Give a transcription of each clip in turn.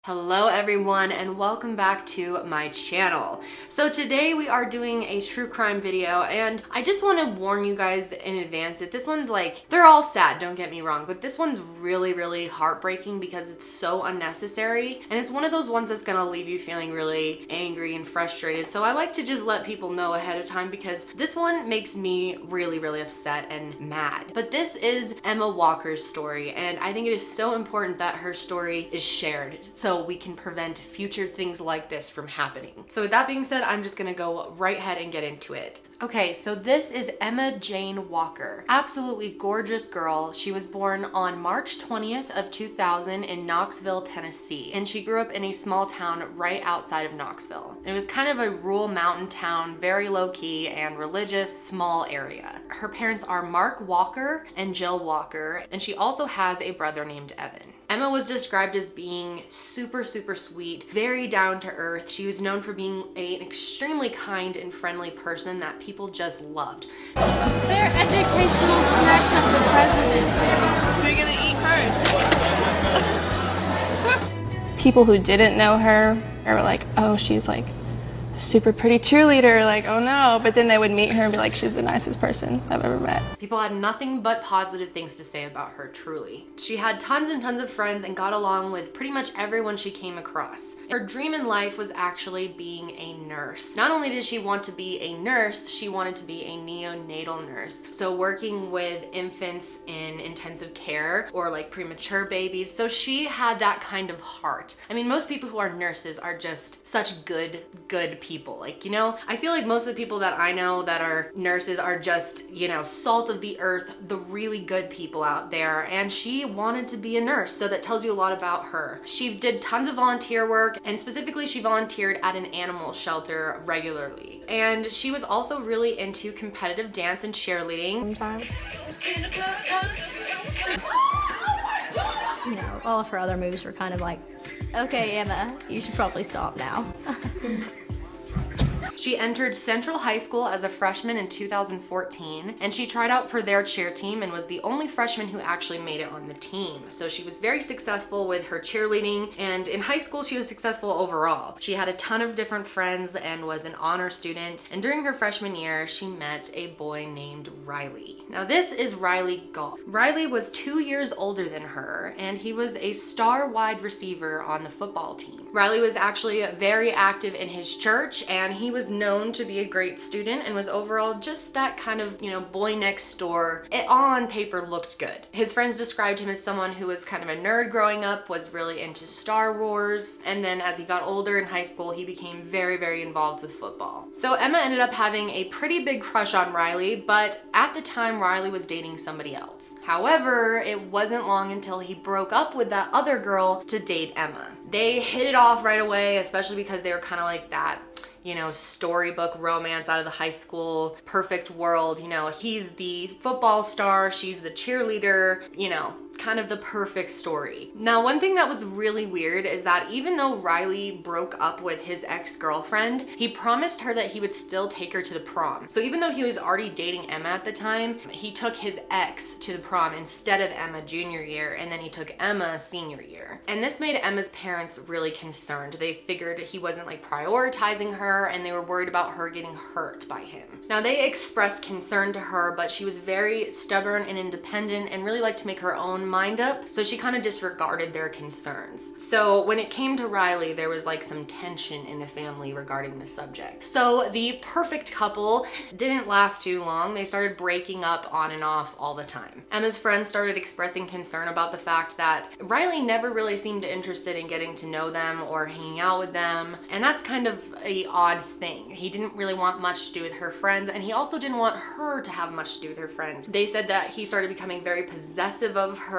Hello everyone and welcome back to my channel. So today we are doing a true crime video and I just want to warn you guys in advance that this one's they're all sad, don't get me wrong, but this one's really heartbreaking because it's so unnecessary and it's one of those ones that's gonna leave you feeling really angry and frustrated. So I like to just let people know ahead of time because this one makes me really upset and mad. But this is Emma Walker's story and I think it is so important that her story is shared so we can prevent future things like this from happening. So with that being said, I'm just gonna go right ahead and get into it. Okay, so this is Emma Jane Walker. Absolutely gorgeous girl. She was born on March 20th of 2000 in Knoxville, Tennessee. And she grew up in a small town right outside of Knoxville. It was kind of a rural mountain town, very low key and religious, small area. Her parents are Mark Walker and Jill Walker, and she also has a brother named Evan. Emma was described as being super sweet, very down to earth. She was known for being an extremely kind and friendly person that people just loved. They're educational snacks of the president. What are you gonna eat first? People who didn't know her were like, oh, she's like super pretty cheerleader, like, oh no. But then they would meet her and be like, she's the nicest person I've ever met. People had nothing but positive things to say about her, truly. She had tons and tons of friends and got along with pretty much everyone she came across. Her dream in life was actually being a nurse. Not only did she want to be a nurse, she wanted to be a neonatal nurse. So working with infants in intensive care or like premature babies. So she had that kind of heart. I mean, most people who are nurses are just such good people. Like, you know, I feel like most of the people that I know that are nurses are just, you know, salt of the earth, the really good people out there. And she wanted to be a nurse. So that tells you a lot about her. She did tons of volunteer work and specifically she volunteered at an animal shelter regularly. And she was also really into competitive dance and cheerleading. You know, all of her other moves were kind of like, okay, Emma, you should probably stop now. She entered Central High School as a freshman in 2014, and she tried out for their cheer team and was the only freshman who actually made it on the team. So she was very successful with her cheerleading, and in high school she was successful overall. She had a ton of different friends and was an honor student, and during her freshman year she met a boy named Riley. Now this is Riley Gall. Riley was 2 years older than her, and he was a star wide receiver on the football team. Riley was actually very active in his church, and he was known to be a great student and was overall just that kind of, you know, boy next door. It all on paper looked good. His friends described him as someone who was kind of a nerd growing up, was really into Star Wars, and then as he got older in high school, he became very involved with football. So Emma ended up having a pretty big crush on Riley, but at the time Riley was dating somebody else. However, it wasn't long until he broke up with that other girl to date Emma. They hit it off right away, especially because they were kind of like that, you know, storybook romance out of the high school perfect world. You know, he's the football star, she's the cheerleader, you know, kind of the perfect story. Now, one thing that was really weird is that even though Riley broke up with his ex-girlfriend, he promised her that he would still take her to the prom. So even though he was already dating Emma at the time, he took his ex to the prom instead of Emma junior year, and then he took Emma senior year. And this made Emma's parents really concerned. They figured he wasn't like prioritizing her, and they were worried about her getting hurt by him. Now, they expressed concern to her, but she was very stubborn and independent and really liked to make her own mind up, so she kind of disregarded their concerns. So when it came to Riley, there was like some tension in the family regarding the subject. So the perfect couple didn't last too long. They started breaking up on and off all the time. Emma's friends started expressing concern about the fact that Riley never really seemed interested in getting to know them or hanging out with them, and that's kind of an odd thing. He didn't really want much to do with her friends, and he also didn't want her to have much to do with her friends. They said that he started becoming very possessive of her,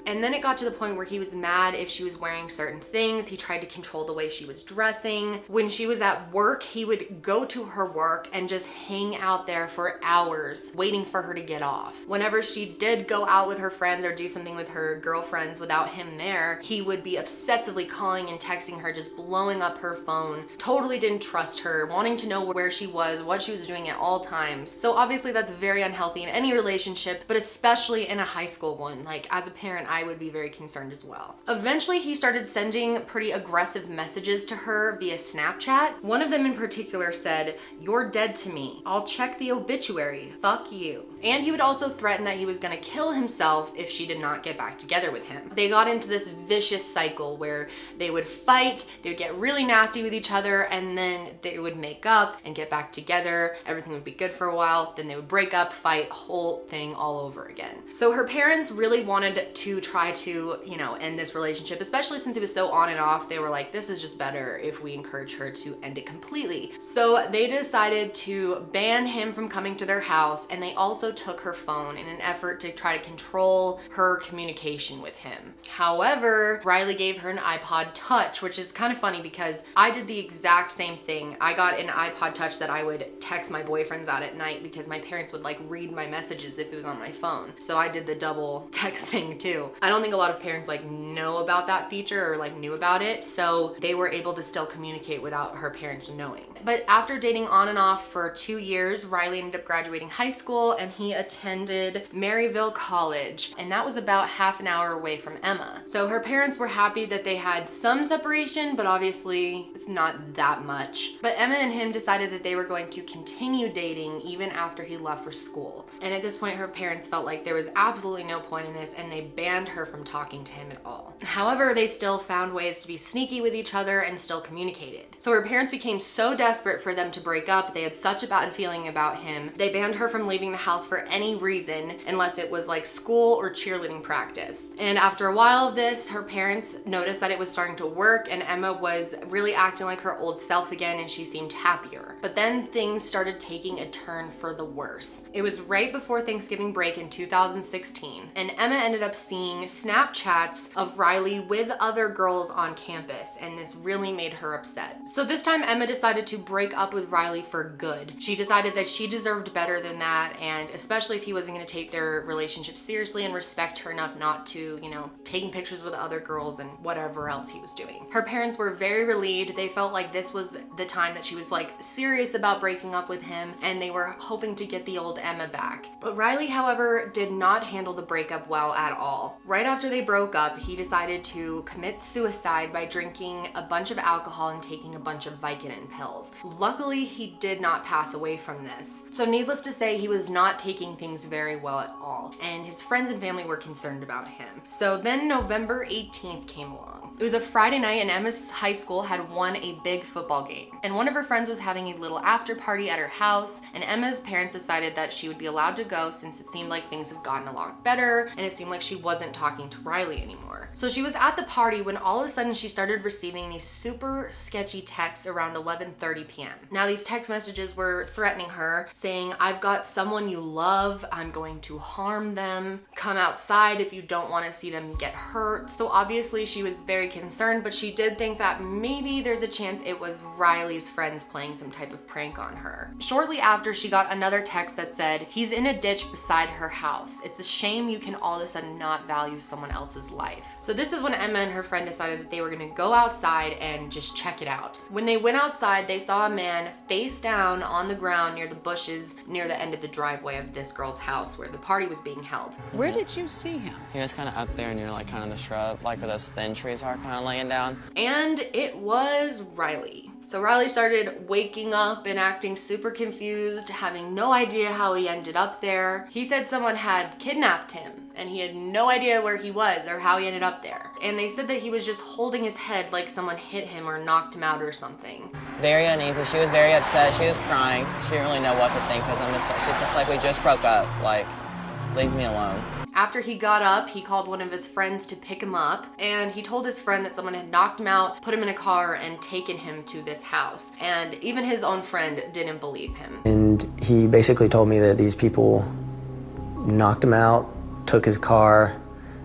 and then it got to the point where he was mad if she was wearing certain things. He tried to control the way she was dressing. When she was at work, he would go to her work and just hang out there for hours waiting for her to get off. Whenever she did go out with her friends or do something with her girlfriends without him there, he would be obsessively calling and texting her, just blowing up her phone. Totally didn't trust her, wanting to know where she was, what she was doing at all times. So obviously that's very unhealthy in any relationship, but especially in a high school one. Like, as a parent, I would be very concerned as well. Eventually, he started sending pretty aggressive messages to her via Snapchat. One of them in particular said, "You're dead to me. I'll check the obituary. Fuck you." And he would also threaten that he was gonna kill himself if she did not get back together with him. They got into this vicious cycle where they would fight, they would get really nasty with each other, and then they would make up and get back together. Everything would be good for a while, then they would break up, fight, whole thing all over again. So her parents really wanted to try to, end this relationship, especially since it was so on and off. They were like, this is just better if we encourage her to end it completely. So they decided to ban him from coming to their house, and they also took her phone in an effort to try to control her communication with him. However, Riley gave her an iPod Touch, which is kind of funny because I did the exact same thing. I got an iPod Touch that I would text my boyfriends at night because my parents would like read my messages if it was on my phone. So I did the double text thing too. I don't think a lot of parents like know about that feature or like knew about it, so they were able to still communicate without her parents knowing. But after dating on and off for 2 years, Riley ended up graduating high school and he attended Maryville College, and that was about half an hour away from Emma. So her parents were happy that they had some separation, but obviously it's not that much. But Emma and him decided that they were going to continue dating even after he left for school. And at this point, her parents felt like there was absolutely no point in this, and they banned her from talking to him at all. However, they still found ways to be sneaky with each other and still communicated. So her parents became so desperate for them to break up, they had such a bad feeling about him, they banned her from leaving the house for any reason unless it was like school or cheerleading practice. And after a while of this, her parents noticed that it was starting to work and Emma was really acting like her old self again, and she seemed happier. But then things started taking a turn for the worse. It was right before Thanksgiving break in 2016, and Emma ended up seeing Snapchats of Riley with other girls on campus, and this really made her upset. So this time Emma decided to break up with Riley for good. She decided that she deserved better than that, and especially if he wasn't going to take their relationship seriously and respect her enough not to, taking pictures with other girls and whatever else he was doing. Her parents were very relieved. They felt like this was the time that she was like serious about breaking up with him, and they were hoping to get the old Emma back. But Riley, however, did not handle the breakup well at all. Right after they broke up, he decided to commit suicide by drinking a bunch of alcohol and taking a bunch of Vicodin pills. Luckily, he did not pass away from this. So needless to say, he was not taking things very well at all, and his friends and family were concerned about him. So then November 18th came along. It was a Friday night and Emma's high school had won a big football game. And one of her friends was having a little after party at her house, and Emma's parents decided that she would be allowed to go since it seemed like things have gotten a lot better and it seemed like she wasn't talking to Riley anymore. So she was at the party when all of a sudden she started receiving these super sketchy texts around 11:30 p.m. Now these text messages were threatening her, saying, "I've got someone you love, I'm going to harm them, come outside if you don't want to see them get hurt." So obviously she was very concerned, but she did think that maybe there's a chance it was Riley's friends playing some type of prank on her. Shortly after, she got another text that said, "He's in a ditch beside her house. It's a shame you can all of a sudden not value someone else's life." So this is when Emma and her friend decided that they were gonna go outside and just check it out. When they went outside, they saw a man face down on the ground near the bushes near the end of the driveway of this girl's house where the party was being held. Where did you see him? He was kind of up there near like kind of the shrub, like where those thin trees are, kind of laying down. And it was Riley. So Riley started waking up and acting super confused, having no idea how he ended up there. He said someone had kidnapped him and he had no idea where he was or how he ended up there. And they said that he was just holding his head like someone hit him or knocked him out or something. Very uneasy. She was very upset. She was crying. She didn't really know what to think because she's just like, we just broke up. Like, leave me alone. After he got up, he called one of his friends to pick him up, and he told his friend that someone had knocked him out, put him in a car, and taken him to this house. And even his own friend didn't believe him. And he basically told me that these people knocked him out, took his car,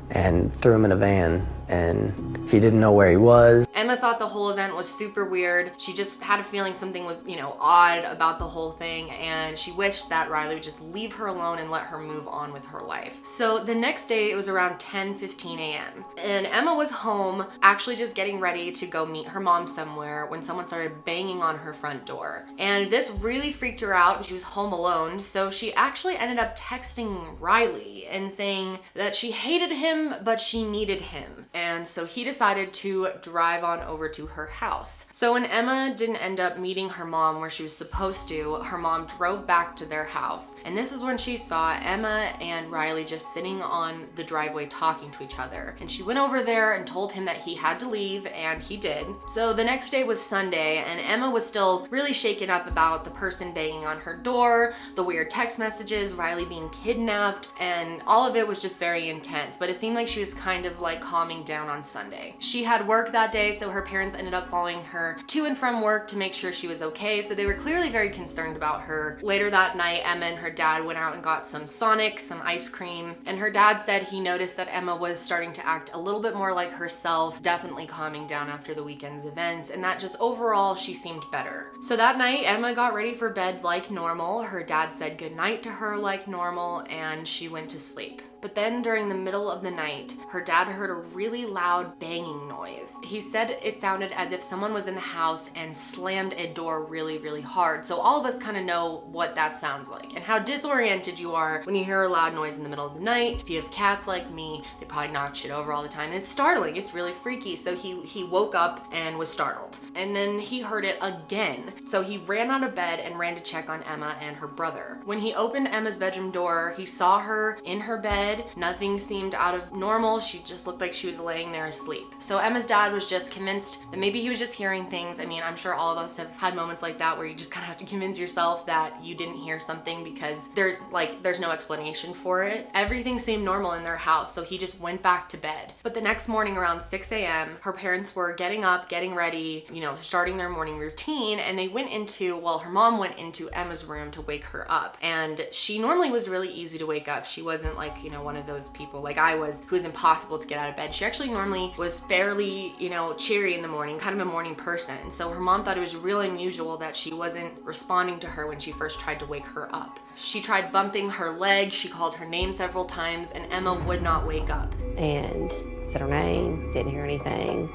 and threw him in a van, and he didn't know where he was. Emma thought the whole event was super weird. She just had a feeling something was, odd about the whole thing, and she wished that Riley would just leave her alone and let her move on with her life. So the next day, it was around 10:15 a.m. and Emma was home, actually just getting ready to go meet her mom somewhere when someone started banging on her front door. And this really freaked her out, and she was home alone, so she actually ended up texting Riley and saying that she hated him, but she needed him. And so he decided to drive on over to her house. So when Emma didn't end up meeting her mom where she was supposed to, her mom drove back to their house. And this is when she saw Emma and Riley just sitting on the driveway talking to each other. And she went over there and told him that he had to leave, and he did. So the next day was Sunday, and Emma was still really shaken up about the person banging on her door, the weird text messages, Riley being kidnapped, and all of it was just very intense. But it seemed like she was kind of like calming down on Sunday. She had work that day, so her parents ended up following her to and from work to make sure she was okay. So they were clearly very concerned about her. Later that night, Emma and her dad went out and got some Sonic, some ice cream, and her dad said he noticed that Emma was starting to act a little bit more like herself, definitely calming down after the weekend's events, and that just overall she seemed better. So that night, Emma got ready for bed like normal. Her dad said goodnight to her like normal, and she went to sleep. But then during the middle of the night, her dad heard a really loud banging noise. He said it sounded as if someone was in the house and slammed a door really, really hard. So all of us kind of know what that sounds like and how disoriented you are when you hear a loud noise in the middle of the night. If you have cats like me, they probably knock shit over all the time. And it's startling, it's really freaky. So he woke up and was startled. And then he heard it again. So he ran out of bed and ran to check on Emma and her brother. When he opened Emma's bedroom door, he saw her in her bed. Nothing seemed out of normal. She just looked like she was laying there asleep. So Emma's dad was just convinced that maybe he was just hearing things. I mean, I'm sure all of us have had moments like that where you just kind of have to convince yourself that you didn't hear something because there's no explanation for it. Everything seemed normal in their house, so he just went back to bed. But the next morning around 6 a.m., her parents were getting up, getting ready, starting their morning routine, and her mom went into Emma's room to wake her up. And she normally was really easy to wake up. She wasn't like, one of those people like I was who was impossible to get out of bed. She actually normally was fairly, cheery in the morning, kind of a morning person. So her mom thought it was really unusual that she wasn't responding to her when she first tried to wake her up. She tried bumping her leg, she called her name several times, and Emma would not wake up. And said her name, didn't hear anything,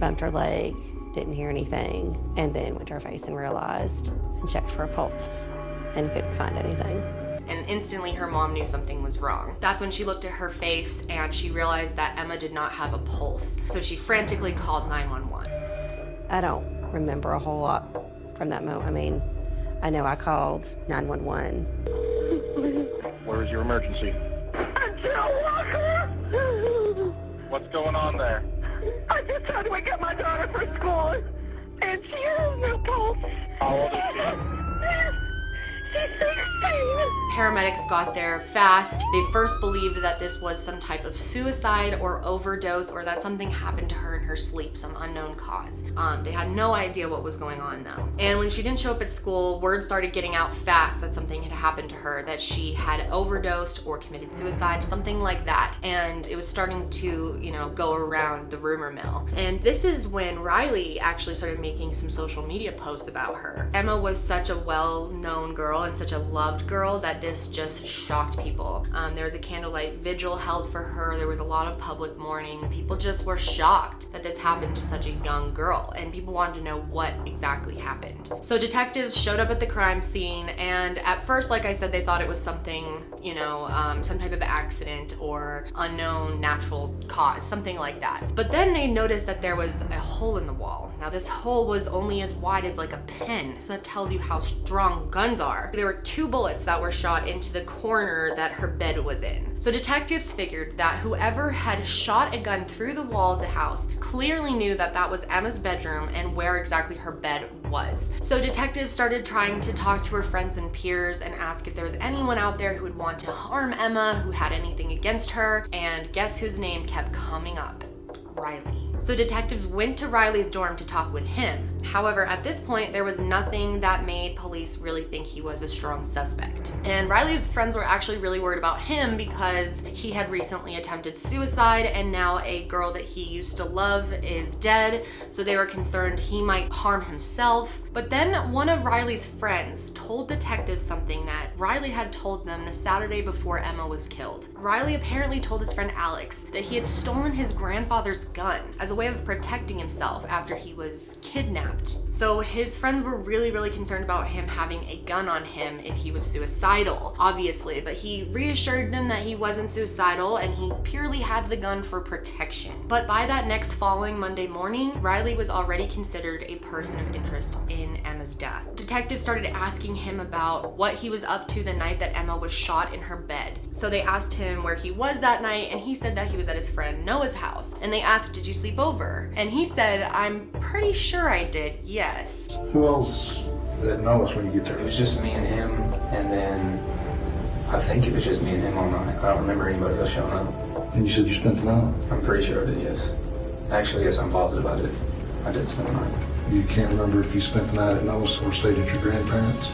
bumped her leg, didn't hear anything, and then went to her face and realized and checked for a pulse and couldn't find anything. And instantly her mom knew something was wrong. That's when she looked at her face and she realized that Emma did not have a pulse. So she frantically called 911. I don't remember a whole lot from that moment. I mean, I know I called 911. Where is your emergency? What's going on there? I just tried to wake up my daughter for school, and she has no pulse. How old is she? She's 16. Paramedics got there fast. They first believed that this was some type of suicide or overdose, or that something happened to her in her sleep, some unknown cause. They had no idea what was going on though. And when she didn't show up at school, word started getting out fast that something had happened to her, that she had overdosed or committed suicide, something like that. And it was starting to, go around the rumor mill. And this is when Riley actually started making some social media posts about her. Emma was such a well-known girl and such a loved girl that this just shocked people. There was a candlelight vigil held for her. There was a lot of public mourning. People just were shocked that this happened to such a young girl, and people wanted to know what exactly happened. So detectives showed up at the crime scene, and at first, like I said, they thought it was something, some type of accident or unknown natural cause, something like that. But then they noticed that there was a hole in the wall. Now this hole was only as wide as like a pen, so that tells you how strong guns are. There were 2 bullets that were shot into the corner that her bed was in. So detectives figured that whoever had shot a gun through the wall of the house clearly knew that that was Emma's bedroom and where exactly her bed was. So detectives started trying to talk to her friends and peers and ask if there was anyone out there who would want to harm Emma, who had anything against her, and guess whose name kept coming up? Riley. So detectives went to Riley's dorm to talk with him. However, at this point, there was nothing that made police really think he was a strong suspect. And Riley's friends were actually really worried about him because he had recently attempted suicide, and now a girl that he used to love is dead, so they were concerned he might harm himself. But then one of Riley's friends told detectives something that Riley had told them the Saturday before Emma was killed. Riley apparently told his friend Alex that he had stolen his grandfather's gun as a way of protecting himself after he was kidnapped. So his friends were really concerned about him having a gun on him if he was suicidal, obviously, but he reassured them that he wasn't suicidal and he purely had the gun for protection. But by that next following Monday morning, Riley was already considered a person of interest in Emma's death. Detectives started asking him about what he was up to the night that Emma was shot in her bed. So they asked him where he was that night, and he said that he was at his friend Noah's house. And they asked, did you sleep over? And he said, I'm pretty sure I did, yes. Who else that knows when you get there? It was just me and him, and then I think it was just me and him all night. I don't remember anybody else showing up. And you said you spent the night? I'm pretty sure I did, yes. Actually, yes, I'm positive I did. I did spend the night. You can't remember if you spent the night at Noah's or stayed at your grandparents'?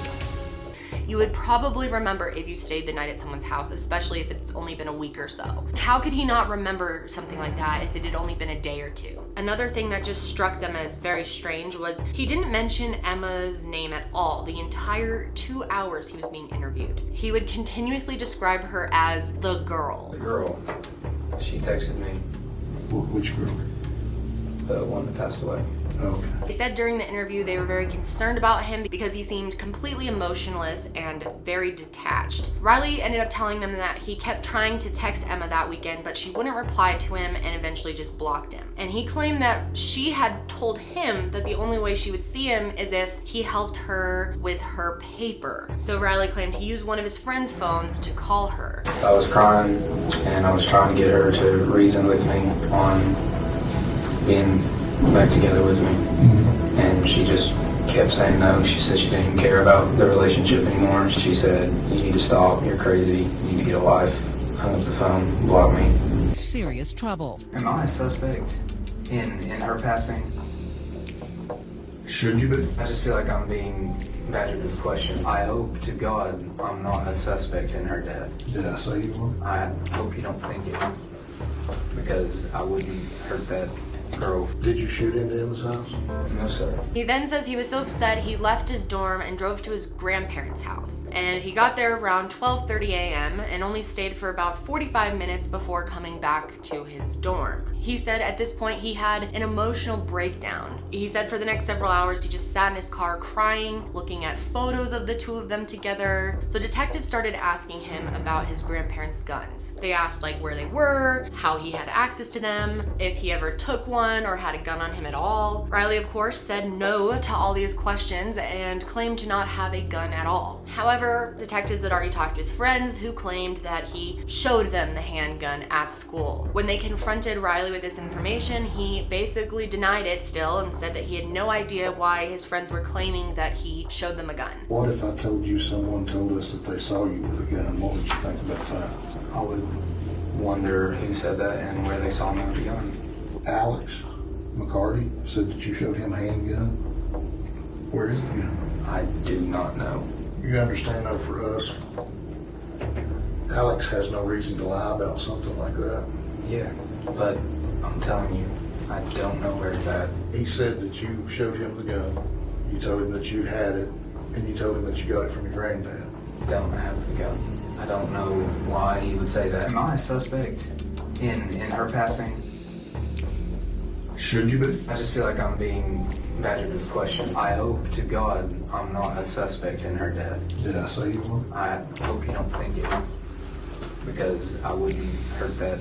You would probably remember if you stayed the night at someone's house, especially if it's only been a week or so. How could he not remember something like that if it had only been a day or two? Another thing that just struck them as very strange was he didn't mention Emma's name at all the entire 2 hours he was being interviewed. He would continuously describe her as the girl. The girl. She texted me. Which girl? The one that passed away. Okay. They said during the interview they were very concerned about him because he seemed completely emotionless and very detached. Riley ended up telling them that he kept trying to text Emma that weekend, but she wouldn't reply to him and eventually just blocked him. And he claimed that she had told him that the only way she would see him is if he helped her with her paper. So Riley claimed he used one of his friend's phones to call her. I was crying, and I was trying to get her to reason with me on being back together with me, and she just kept saying no. She said she didn't even care about the relationship anymore. She said, you need to stop, you're crazy, you need to get a life. Hung up the phone, blocked me. Serious trouble. Am I a suspect in her passing? Should you be? I just feel like I'm being badgered with a question. I hope to God I'm not a suspect in her death. Did I say you were? I hope you don't think it, because I wouldn't hurt that girl. Did you shoot into Emma's house? No, sir. He then says he was so upset he left his dorm and drove to his grandparents' house. And he got there around 12:30 a.m. and only stayed for about 45 minutes before coming back to his dorm. He said at this point he had an emotional breakdown. He said for the next several hours he just sat in his car crying, looking at photos of the two of them together. So detectives started asking him about his grandparents' guns. They asked like where they were, how he had access to them, if he ever took one or had a gun on him at all. Riley, of course, said no to all these questions and claimed to not have a gun at all. However, detectives had already talked to his friends who claimed that he showed them the handgun at school. When they confronted Riley with this information, he basically denied it still and said that he had no idea why his friends were claiming that he showed them a gun. What if I told you someone told us that they saw you with a gun? What would you think about that? I would wonder who said that and where they saw me with the gun. Alex McCarty said that you showed him a handgun. Where is the gun? I do not know. You understand though, for us, Alex has no reason to lie about something like that. Yeah, but I'm telling you, I don't know where it's at. He said that you showed him the gun, you told him that you had it, and you told him that you got it from your granddad. Don't have the gun. I don't know why he would say that. Am I a suspect in her passing? Should you be? I just feel like I'm being badgered with a question. I hope to God I'm not a suspect in her death. Did I say you were? I hope you don't think it, because I wouldn't hurt that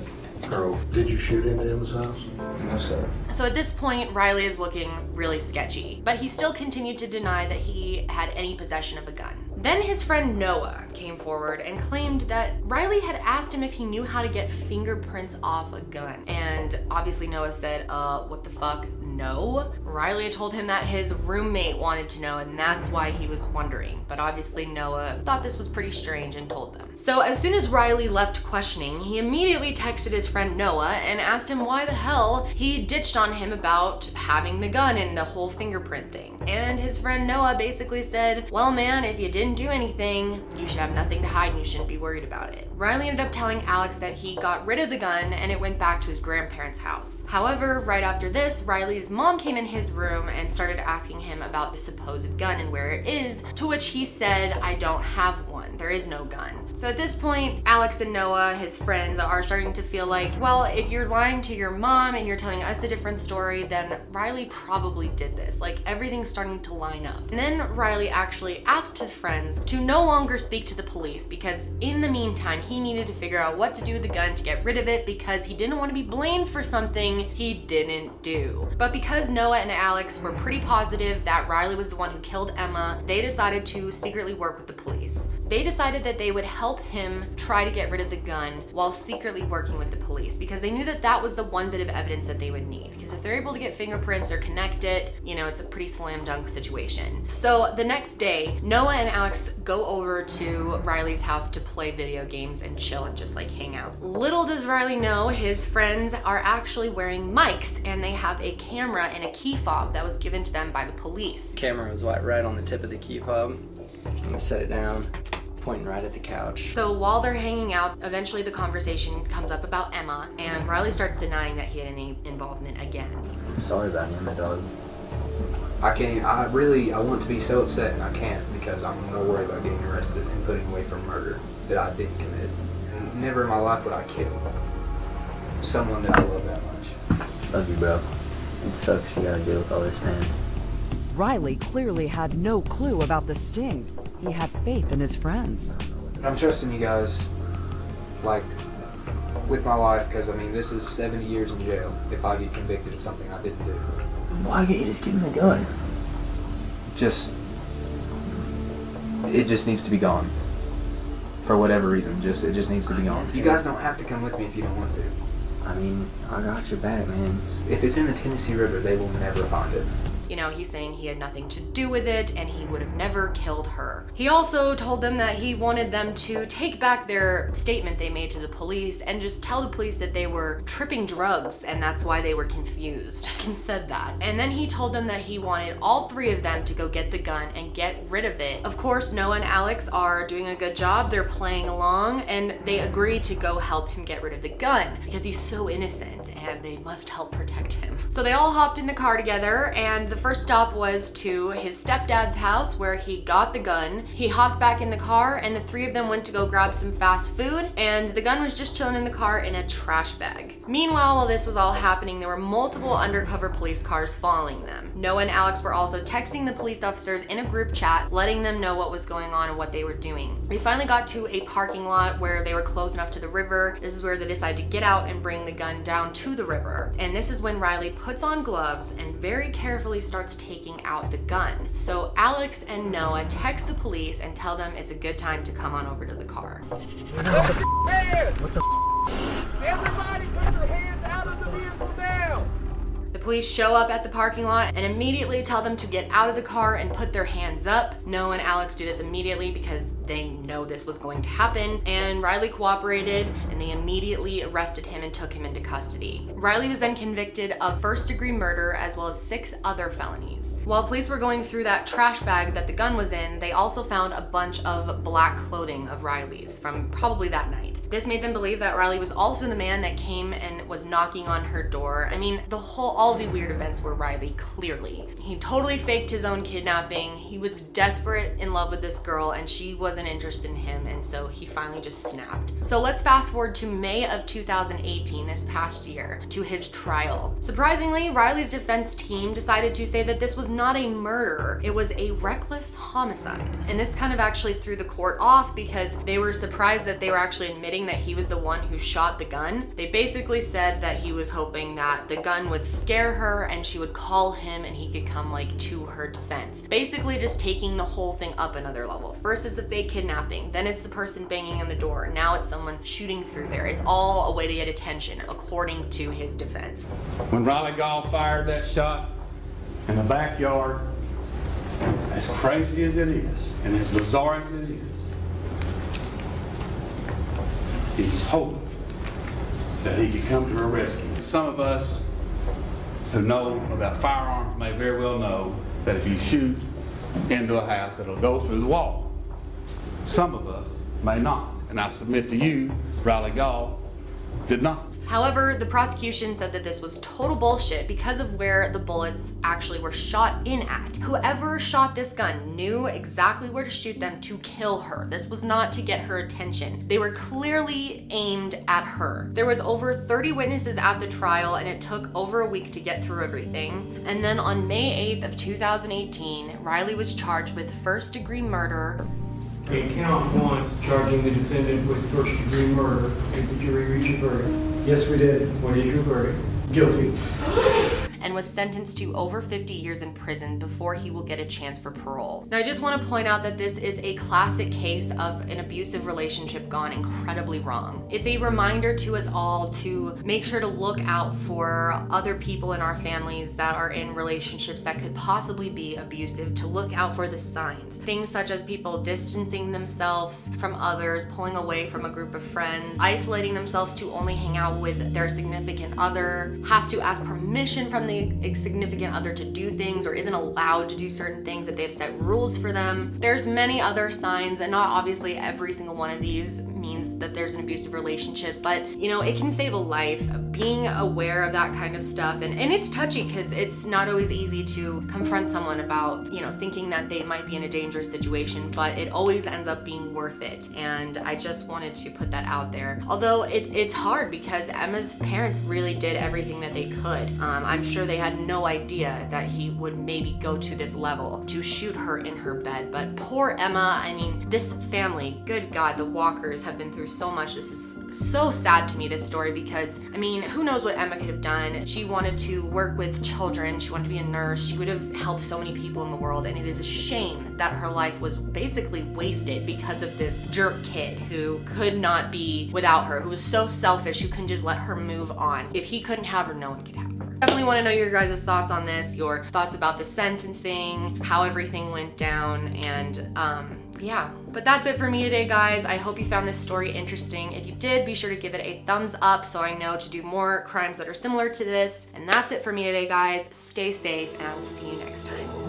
girl. Did you shoot into Emma's house? No, sir. So at this point, Riley is looking really sketchy, but he still continued to deny that he had any possession of a gun. Then his friend Noah came forward and claimed that Riley had asked him if he knew how to get fingerprints off a gun. And obviously Noah said, what the fuck? know? Riley had told him that his roommate wanted to know, and that's why he was wondering. But obviously Noah thought this was pretty strange and told them. So as soon as Riley left questioning, he immediately texted his friend Noah and asked him why the hell he ditched on him about having the gun and the whole fingerprint thing. And his friend Noah basically said, well man, if you didn't do anything, you should have nothing to hide and you shouldn't be worried about it. Riley ended up telling Alex that he got rid of the gun and it went back to his grandparents' house. However, right after this, Riley's mom came in his room and started asking him about the supposed gun and where it is, to which he said, I don't have one. There is no gun. So at this point, Alex and Noah, his friends, are starting to feel like, well, if you're lying to your mom and you're telling us a different story, then Riley probably did this. Like, everything's starting to line up. And then Riley actually asked his friends to no longer speak to the police because in the meantime, he needed to figure out what to do with the gun to get rid of it because he didn't want to be blamed for something he didn't do. But because Noah and Alex were pretty positive that Riley was the one who killed Emma, they decided to secretly work with the police. They decided that they would help him try to get rid of the gun while secretly working with the police because they knew that that was the one bit of evidence that they would need. Because if they're able to get fingerprints or connect it, you know, it's a pretty slam dunk situation. So the next day, Noah and Alex go over to Riley's house to play video games and chill and just like hang out. Little does Riley know, his friends are actually wearing mics and they have a camera and a key fob that was given to them by the police. Camera was right on the tip of the key fob. I'm gonna set it down, pointing right at the couch. So while they're hanging out, eventually the conversation comes up about Emma, and Riley starts denying that he had any involvement again. I'm sorry about Emma, dog. I want to be so upset and I can't because I'm more worried about getting arrested and putting away for murder that I didn't commit. Never in my life would I kill someone that I love that much. Love you, bro. It sucks you gotta deal with all this, man. Riley clearly had no clue about the sting. He had faith in his friends. I'm trusting you guys, like, with my life, because, I mean, this is 70 years in jail if I get convicted of something I didn't do. Why can't you just give him the gun? It just needs to be gone. For whatever reason, it just needs to be gone. You guys don't have to come with me if you don't want to. I mean, I got your back, man. If it's in the Tennessee River, they will never find it. You know, he's saying he had nothing to do with it and he would have never killed her. He also told them that he wanted them to take back their statement they made to the police and just tell the police that they were tripping drugs and that's why they were confused and said that. And then he told them that he wanted all three of them to go get the gun and get rid of it. Of course, Noah and Alex are doing a good job. They're playing along and they agree to go help him get rid of the gun because he's so innocent and they must help protect him. So they all hopped in the car together and the first stop was to his stepdad's house where he got the gun. He hopped back in the car and the three of them went to go grab some fast food and the gun was just chilling in the car in a trash bag. Meanwhile, while this was all happening, there were multiple undercover police cars following them. Noah and Alex were also texting the police officers in a group chat, letting them know what was going on and what they were doing. They finally got to a parking lot where they were close enough to the river. This is where they decided to get out and bring the gun down to the river. And this is when Riley puts on gloves and very carefully starts taking out the gun. So Alex and Noah text the police and tell them it's a good time to come on over to the car. What the Everybody put your hands out of the vehicle now! The police show up at the parking lot and immediately tell them to get out of the car and put their hands up. Noah and Alex do this immediately because they know this was going to happen, and Riley cooperated and they immediately arrested him and took him into custody. Riley was then convicted of first-degree murder as well as 6 other felonies. While police were going through that trash bag that the gun was in, they also found a bunch of black clothing of Riley's from probably that night. This made them believe that Riley was also the man that came and was knocking on her door. I mean, all the weird events were Riley, clearly. He totally faked his own kidnapping. He was desperate in love with this girl and she wasn't interested in him, and so he finally just snapped. So let's fast forward to May of 2018, this past year, to his trial. Surprisingly, Riley's defense team decided to say that this was not a murder, it was a reckless homicide. And this kind of actually threw the court off because they were surprised that they were actually admitting pretending that he was the one who shot the gun. They basically said that he was hoping that the gun would scare her and she would call him and he could come like to her defense. Basically just taking the whole thing up another level. First it's the fake kidnapping, then it's the person banging on the door, now it's someone shooting through there. It's all a way to get attention, according to his defense. When Riley Gall fired that shot in the backyard, as crazy as it is, and as bizarre as it is, he was hoping that he could come to her rescue. Some of us who know about firearms may very well know that if you shoot into a house, it'll go through the wall. Some of us may not, and I submit to you, Riley Gall did not. However, the prosecution said that this was total bullshit because of where the bullets actually were shot in at. Whoever shot this gun knew exactly where to shoot them to kill her. This was not to get her attention. They were clearly aimed at her. There was over 30 witnesses at the trial and it took over a week to get through everything. And then on May 8th of 2018, Riley was charged with first-degree murder. In count one, charging the defendant with first-degree murder, did the jury reach a verdict? Yes, we did. What is your verdict? Guilty. And was sentenced to over 50 years in prison before he will get a chance for parole. Now, I just want to point out that this is a classic case of an abusive relationship gone incredibly wrong. It's a reminder to us all to make sure to look out for other people in our families that are in relationships that could possibly be abusive, to look out for the signs. Things such as people distancing themselves from others, pulling away from a group of friends, isolating themselves to only hang out with their significant other, has to ask permission from the significant other to do things or isn't allowed to do certain things, that they've set rules for them. There's many other signs, and not obviously every single one of these means that there's an abusive relationship, but you know, it can save a life. Being aware of that kind of stuff, and it's touchy because it's not always easy to confront someone about, you know, thinking that they might be in a dangerous situation, but it always ends up being worth it. And I just wanted to put that out there. Although it's hard because Emma's parents really did everything that they could. I'm sure they had no idea that he would maybe go to this level to shoot her in her bed. But poor Emma, I mean, this family, good God, the Walkers have been through so much. This is so sad to me, this story, because I mean, who knows what Emma could have done. She wanted to work with children, she wanted to be a nurse, she would have helped so many people in the world, and it is a shame that her life was basically wasted because of this jerk kid who could not be without her, who was so selfish, who couldn't just let her move on. If he couldn't have her, no one could have her. Definitely want to know your guys' thoughts on this, your thoughts about the sentencing, how everything went down, and yeah. But that's it for me today, guys. I hope you found this story interesting. If you did, be sure to give it a thumbs up so I know to do more crimes that are similar to this. And that's it for me today, guys. Stay safe, and I will see you next time.